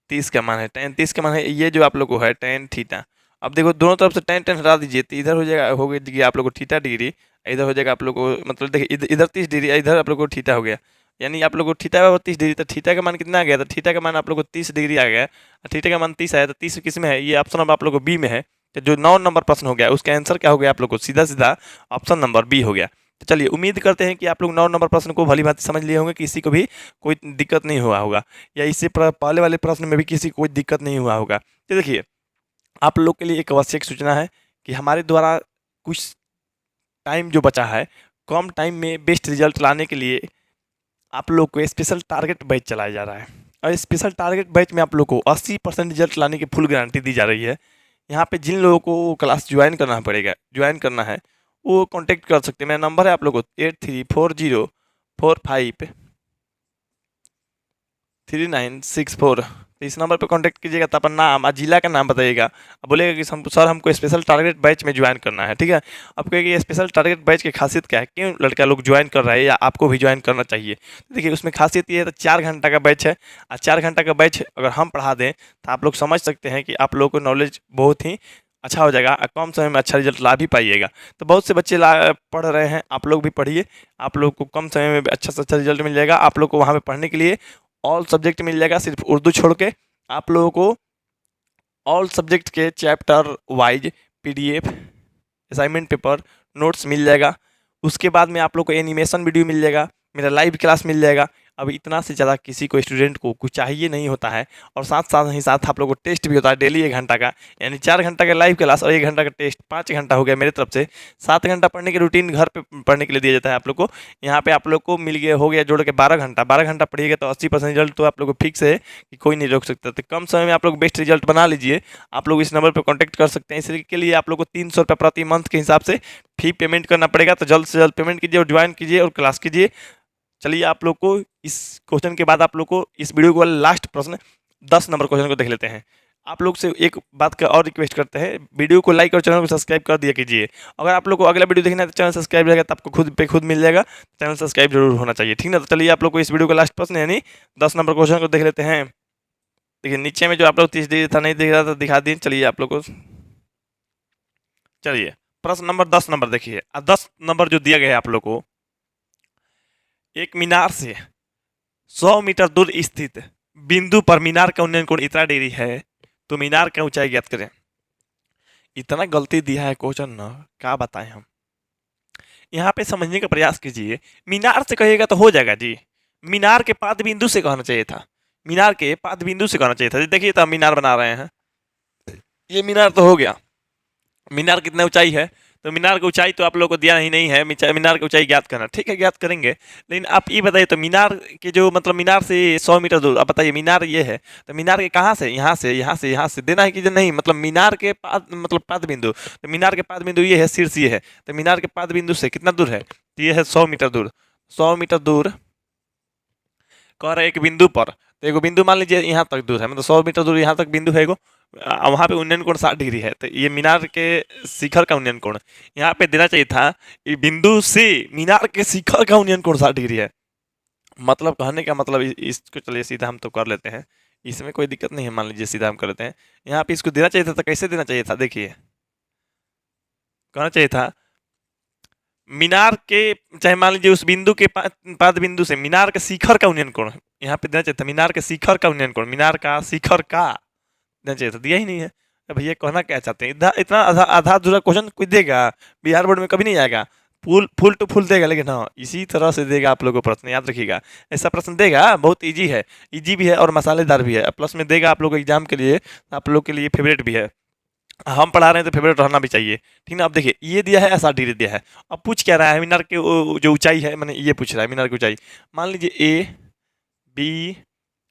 30 का मान है, टेन 30 का मान है, ये जो आप लोग को है टेन थीटा। अब देखो दोनों तरफ से टेन टेन हटा दीजिए, तो इधर हो जाएगा, हो गई आप लोग को थीटा डिग्री, इधर हो जाएगा आप लोग को, मतलब देखिए इधर 30 डिग्री, इधर आप लोग को थीटा हो गया, यानी आप लोग को थीटा बराबर 30 डिग्री, तो थीटा का मान कितना आ गया, तो थीटा का मान आप लोग को 30 डिग्री आ गया, थीटा का मान 30 आया, तो 30 किस में है, ये ऑप्शन नंबर आप लोग को बी में है, तो जो 9 नंबर प्रश्न हो गया उसका आंसर क्या हो गया आप लोग को, सीधा सीधा ऑप्शन नंबर बी हो गया। तो चलिए उम्मीद करते हैं कि आप लोग 9 नंबर प्रश्न को भली भांति समझ लिए होंगे, किसी को भी कोई दिक्कत नहीं हुआ होगा, या इससे पहले वाले प्रश्न में भी किसी को कोई दिक्कत नहीं हुआ होगा। तो देखिए आप लोग के लिए एक आवश्यक सूचना है कि हमारे द्वारा कुछ टाइम जो बचा है, कम टाइम में बेस्ट रिजल्ट लाने के लिए आप लोग को स्पेशल टारगेट बैच चलाया जा रहा है, और स्पेशल टारगेट बैच में आप लोग को 80% रिजल्ट लाने की फुल गारंटी दी जा रही है। यहाँ पे जिन लोगों को क्लास ज्वाइन करना है वो कांटेक्ट कर सकते हैं, मेरा नंबर है आप लोग को 8340453964, तो इस नंबर पर कांटेक्ट कीजिएगा, तो अपन नाम और जिला का नाम बताइएगा, अब बोलेगा कि सर हमको स्पेशल टारगेट बैच में ज्वाइन करना है, ठीक है। अब कहेंगे स्पेशल टारगेट बैच की खासियत क्या है, क्यों लड़का लोग ज्वाइन कर रहा है या आपको भी ज्वाइन करना चाहिए, तो देखिए उसमें खासियत ये है, तो 4 घंटा का बैच है, और 4 घंटा का बैच अगर हम पढ़ा दें तो आप लोग समझ सकते हैं कि आप लोग को नॉलेज बहुत ही अच्छा हो जाएगा, और कम समय में अच्छा रिजल्ट ला भी पाइएगा। तो बहुत से बच्चे पढ़ रहे हैं, आप लोग भी पढ़िए, आप लोग को कम समय में अच्छा से अच्छा रिजल्ट मिल जाएगा। आप लोग को वहाँ पे पढ़ने के लिए ऑल सब्जेक्ट मिल जाएगा, सिर्फ उर्दू छोड़ के आप लोगों को ऑल सब्जेक्ट के chapter wise PDF, assignment paper, notes मिल जाएगा। उसके बाद में आप लोग को एनिमेशन वीडियो मिल जाएगा, मेरा लाइव क्लास मिल जाएगा। अब इतना से ज़्यादा किसी को स्टूडेंट को कुछ चाहिए नहीं होता है, और साथ आप लोग को टेस्ट भी होता है डेली 1 घंटा का, यानी 4 घंटा का लाइव क्लास और 1 घंटा का टेस्ट, 5 घंटा हो गया मेरे तरफ से। 7 घंटा पढ़ने की रूटीन घर पे पढ़ने के लिए दिया जाता है आप लोग को। यहाँ पे आप लोग को मिल गया, हो गया जोड़ के 12 घंटा पढ़िएगा तो 80% रिजल्ट तो आप लोग को फिक्स है कि कोई नहीं रोक सकता। तो कम समय में आप लोग बेस्ट रिजल्ट बना लीजिए। आप लोग इस नंबर पर कॉन्टैक्ट कर सकते हैं। इसके लिए आप लोग को 300 रुपये प्रति मंथ के हिसाब से फी पेमेंट करना पड़ेगा। तो जल्द से जल्द पेमेंट कीजिए और ज्वाइन कीजिए और क्लास कीजिए। चलिए आप लोग को इस क्वेश्चन के बाद आप लोग को इस वीडियो को लास्ट प्रश्न 10 नंबर क्वेश्चन को देख लेते हैं। आप लोग से एक बात का और रिक्वेस्ट करते हैं, वीडियो को लाइक और चैनल को सब्सक्राइब कर दिया कीजिए। अगर आप लोग को अगला वीडियो देखना है तो चैनल सब्सक्राइब रहेगा, तो आपको खुद पे खुद मिल जाएगा। चैनल सब्सक्राइब जरूर होना चाहिए, ठीक ना। तो चलिए आप लोग को इस वीडियो का लास्ट प्रश्न यानी 10 नंबर क्वेश्चन को देख लेते हैं। देखिए नीचे में जो आप लोग 30 डिग्री था नहीं दिख रहा था, दिखा दिए। चलिए आप लोग को, चलिए प्रश्न नंबर 10 नंबर देखिए। 10 नंबर जो दिया गया है आप लोग को, एक मीनार से 100 मीटर दूर स्थित बिंदु पर मीनार का उन्नयन कोण इतना डिग्री है, तो मीनार का ऊंचाई ज्ञात करें। इतना गलती दिया है क्वेश्चन ना, क्या बताएं हम। यहाँ पे समझने का प्रयास कीजिए। मीनार से कहिएगा तो हो जाएगा जी, मीनार के पाद बिंदु से कहना चाहिए था, मीनार के पाद बिंदु से कहना चाहिए था। देखिए तो हम मीनार बना रहे हैं, ये मीनार तो हो गया। मीनार कितना ऊंचाई है तो मीनार की ऊंचाई तो आप लोगों को दिया ही नहीं है, मीनार की ऊंचाई ज्ञात करना। ठीक है, ज्ञात करेंगे, लेकिन आप ये बताइए तो मीनार के जो मतलब मीनार से 100 मीटर दूर, आप बताइए मीनार ये है तो मीनार के कहाँ से, यहाँ से, यहाँ से, यहाँ से देना है कि नहीं, मतलब मीनार के पाद मतलब पाद बिंदु, तो मीनार के पाद बिंदु ये है, शीर्ष ये है, तो मीनार के पाद बिंदु से कितना दूर है, तो ये है 100 मीटर दूर। 100 मीटर दूर कह रहे एक बिंदु पर, तो एगो बिंदु मान लीजिए यहाँ तक दूर है, मतलब 100 मीटर दूर यहाँ तक बिंदु है एगो, वहाँ पे उन्नयन कोण 60 डिग्री है, तो ये मीनार के शिखर का उन्नयन कोण यहाँ पे देना चाहिए था, ये बिंदु से मीनार के शिखर का उन्नयन कोण 60 डिग्री है। मतलब कहने का मतलब इसको चलिए सीधा हम तो कर लेते हैं, इसमें कोई दिक्कत नहीं है, मान लीजिए सीधा हम कर लेते हैं। यहाँ पे इसको देना चाहिए था, तो कैसे देना चाहिए था, देखिए कहना चाहिए था मीनार के, चाहे मान लीजिए उस बिंदु के पाद बिंदु से मीनार के शिखर का उन्नयन कोण यहाँ पे देना चाहिए था, मीनार के शिखर का उन्नयन कोण, मीनार का शिखर का देना चाहिए था, दिया ही नहीं है। अब भैया कहना क्या चाहते हैं, इतना आधा आधा अधूरा क्वेश्चन कोई देगा बिहार बोर्ड में, कभी नहीं आएगा, फुल फुल टू फुल देगा, लेकिन हाँ इसी तरह से देगा आप लोगों को प्रश्न, याद रखिएगा। ऐसा प्रश्न देगा, बहुत इजी है, इजी भी है और मसालेदार भी है, प्लस में देगा आप लोग एग्जाम के लिए, आप लोग के लिए फेवरेट भी है। हम पढ़ा रहे हैं तो फेवरेट रहना भी चाहिए, ठीक ना। अब देखिए ये दिया है, ऐसा डिग्री दिया है, अब पूछ क्या रहा है, मीनार के जो ऊंचाई है, मैंने ये पूछ रहा है मीनार की ऊंचाई, मान लीजिए ए बी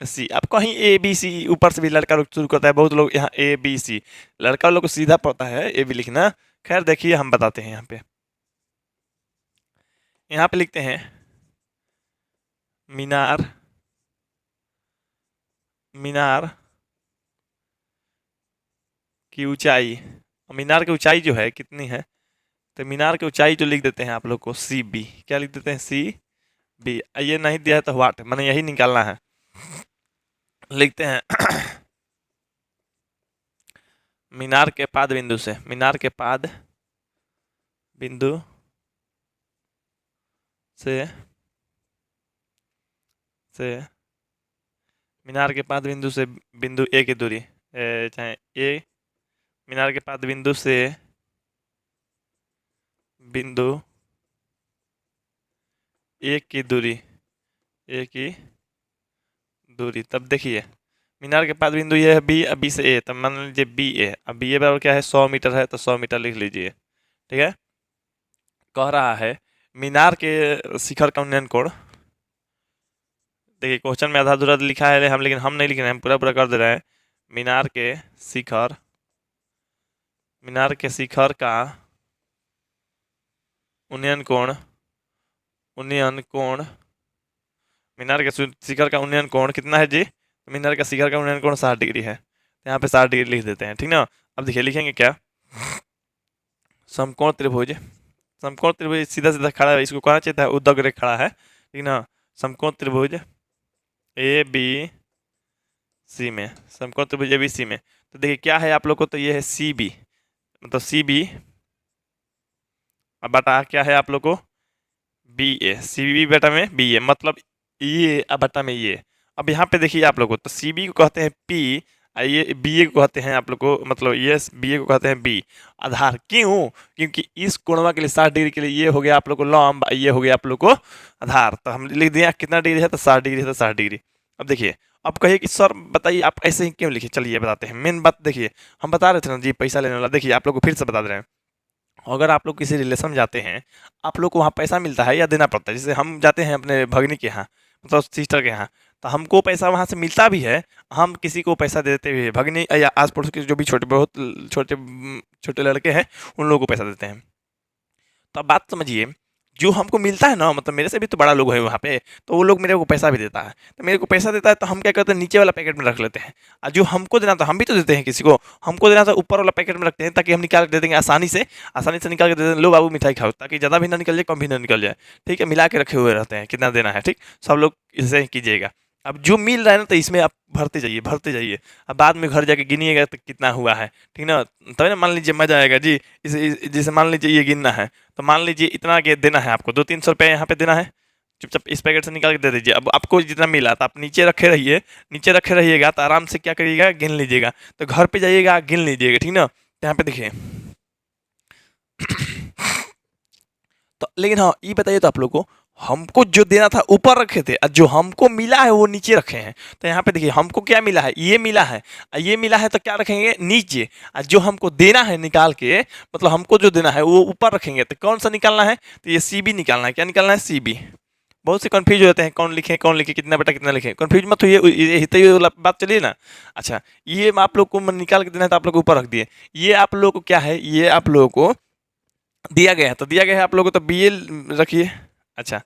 सी, अब कहीं ए बी सी ऊपर से भी लड़का लोग शुरू करता है, बहुत लोग यहाँ ए बी सी, लड़का लोग को सीधा पड़ता है ए बी लिखना। खैर देखिए हम बताते हैं, यहाँ पे लिखते हैं मीनार, मीनार की ऊंचाई, मीनार की ऊंचाई जो है कितनी है, तो मीनार की ऊंचाई जो लिख देते हैं आप लोग को सी बी, क्या लिख देते हैं सी बी, ये नहीं दिया है तो वाट, मैंने यही निकालना है, लिखते हैं मीनार के पाद बिंदु से, मीनार के पाद बिंदु से मीनार के पाद बिंदु से बिंदु ए की दूरी, चाहे ए, मीनार के पाद बिंदु से बिंदु ए की दूरी, ए की दूरी, तब देखिए मीनार के पाद बिंदु ये है बी, अब बी से ए, तब मान लीजिए बी ए, अब बी ए बराबर क्या है 100 मीटर है, तो 100 मीटर लिख लीजिए, ठीक है। कह रहा है मीनार के शिखर का उन्नयन कोण, देखिए क्वेश्चन में आधा अधूरा लिखा है हम, लेकिन हम नहीं लिख रहे हैं, हम पूरा पूरा कर दे रहे हैं। मीनार के शिखर, मीनार के शिखर का उन्नयन कोण, उन्नयन कोण, मीनार के शिखर का उन्नयन कोण कितना है जी, मीनार का शिखर का उन्नयन कोण 60 डिग्री है, तो यहाँ पे 60 डिग्री लिख देते हैं, ठीक ना। अब देखिए लिखेंगे क्या, समकोण त्रिभुज, समकोण त्रिभुज सीधा सीधा खड़ा है, इसको कहना चाहिए था उद्धव रेख खड़ा है, ठीक ना। समकोण त्रिभुज ए बी सी में, समकोण त्रिभुज ए बी सी में, तो देखिए क्या है आप लोग को, तो ये है सी बी, मतलब सी बी, अब बटा क्या है आप लोग को बी ए, सी बी बेटा में बी ए, मतलब ये अब बटा में ये। अब यहाँ पे देखिए आप लोग को, तो सी बी को कहते हैं पी, ये बी ए को कहते हैं आप लोग को, मतलब ये बी ए को कहते हैं बी आधार, क्यों, क्योंकि इस कोणवा के लिए 60 डिग्री के लिए ये हो गया आप लोग को लंब, ये हो गया आप लोग को आधार, तो हम लिख दिया कितना डिग्री है, तो 60 डिग्री है, तो 60 डिग्री। अब देखिए अब कहिए कि सर बताइए आप ऐसे ही क्यों लिखे, चलिए बताते हैं, मेन बात देखिए, हम बता रहे थे ना जी पैसा लेने वाला, देखिए आप लोग को फिर से बता दे रहे हैं, अगर आप लोग किसी रिलेशन में जाते हैं, आप लोग को वहाँ पैसा मिलता है या देना पड़ता है, जैसे हम जाते हैं अपने भगनी के यहाँ, मतलब सिस्टर के यहाँ, तो हमको पैसा वहाँ से मिलता भी है, हम किसी को पैसा देते भी है, भगनी या आस पड़ोस के जो भी छोटे बहुत छोटे छोटे लड़के हैं उन लोगों को पैसा देते हैं। तो अब बात समझिए, जो हमको मिलता है ना, मतलब मेरे से भी तो बड़ा लोग है वहाँ पे, तो वो लोग मेरे को पैसा भी देता है, तो मेरे को पैसा देता है तो हम क्या करते हैं नीचे वाला पैकेट में रख लेते हैं, और जो हमको देना था हम भी तो देते हैं किसी को, हमको देना था ऊपर वाला पैकेट में रखते हैं, ताकि हम निकाल के दे देंगे आसानी से निकाल के दे देंगे, लो बाबू मिठाई खाओ, ताकि ज़्यादा भी ना निकल जाए कम भी ना निकल जाए, ठीक है, मिला के रखे हुए रहते हैं कितना देना है, ठीक, सब लोग इसे कीजिएगा। अब जो मिल रहा है ना, तो इसमें आप भरते जाइए भरते जाइए, अब बाद में घर जाके गिनिएगा तो कितना हुआ है, ठीक ना, तभी ना मान लीजिए मजा आएगा जी। जैसे मान लीजिए ये गिनना है, तो मान लीजिए इतना के देना है आपको, 200-300 रुपये यहाँ पे देना है, चुपचाप इस पैकेट से निकाल के दे दीजिए। अब आपको जितना मिला तो आप नीचे रखे रहिए, नीचे रखे रहिएगा, तो आराम से क्या करिएगा गिन लीजिएगा, तो घर पे जाइएगा गिन लीजिएगा, ठीक ना। तो यहाँ पे देखिए तो लेकिन हाँ ये बताइए तो आप लोग को हमको जो देना था ऊपर रखे थे और जो हमको मिला है वो नीचे रखे हैं। तो यहाँ पे देखिए हमको क्या मिला है, ये मिला है, ये मिला है तो क्या रखेंगे नीचे, और जो हमको देना है निकाल के, मतलब हमको जो देना है वो ऊपर रखेंगे। तो कौन सा निकालना है, तो ये सी बी निकालना है। क्या निकालना है, सी बी। बहुत से कंफ्यूज हो जाते हैं कौन लिखे कौन लिखे, कितना बेटा कितना लिखे, कंफ्यूज मत होइए, ये वाला बात चलिए ना। अच्छा ये आप लोग को निकाल के देना है तो आप लोग ऊपर रख दिए। ये आप लोग को क्या है, ये आप लोगों को दिया गया है, तो दिया गया है आप लोगों को तो बी ए रखिए। अच्छा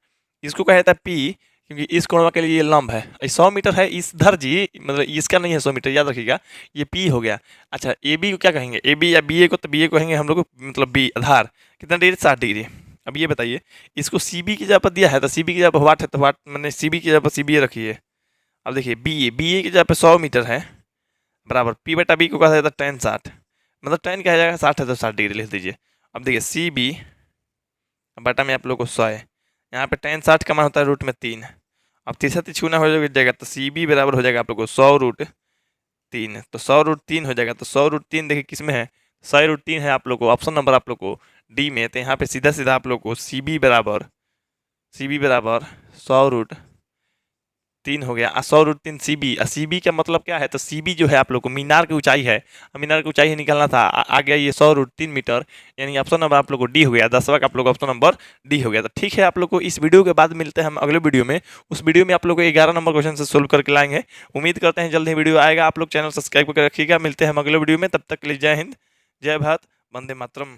इसको कहा जाता है पी, क्योंकि इस कोणवा के लिए ये लंब है, 100 मीटर है इस धर जी, मतलब इसका नहीं है 100 मीटर, याद रखिएगा, ये पी हो गया। अच्छा ए बी को क्या कहेंगे, ए बी या बी ए को, तो बी ए को कहेंगे हम लोग को, मतलब बी आधार कितना डिग्री, 60 डिग्री। अब ये बताइए इसको सी बी की जगह पर दिया है, तो सी बी की जगह पर वाट है, तो वाट मैंने सी बी की जगह पर सी बी ए रखिए। अब देखिए बी ए की जगह पर 100 मीटर है, बराबर पी बटा बी को कहा जाता है टेन 60, मतलब टेन क्या आ जाएगा 60 है तो 60 डिग्री लिख दीजिए। अब देखिए सी बी बटा में आप लोग को 100 है, यहाँ पे टेन 60 का मान होता है √3। अब तीसरा तिछुना हो जाएगा, तो सी बी बराबर हो जाएगा आप लोग को 100√3, तो 100√3 हो जाएगा। तो 100√3 देखिए किस में है, 100√3 है आप लोग को, ऑप्शन नंबर आप लोग को डी में। तो यहाँ पे सीधा सीधा आप लोग को सी बी बराबर 100√3 हो गया। 100√3 सी बी, सी बी का मतलब क्या है, तो सी बी जो है आप लोग को मीनार की ऊंचाई है, मीनार की ऊंचाई ही निकालना था, आ गया ये 100√3 मीटर, यानी ऑप्शन नंबर आप लोग को डी हो गया, 10वां का आप लोग ऑप्शन नंबर डी हो गया। तो ठीक है आप लोग को इस वीडियो के बाद मिलते हैं हम अगले वीडियो में। उस वीडियो में आप लोग को 11 नंबर क्वेश्चन से सोल्व करके लाएंगे। उम्मीद करते हैं जल्द ही वीडियो आएगा, आप लोग चैनल सब्सक्राइब करके रखिएगा। मिलते हैं हम अगले वीडियो में, तब तक के लिए जय हिंद, जय भारत, वंदे मातरम।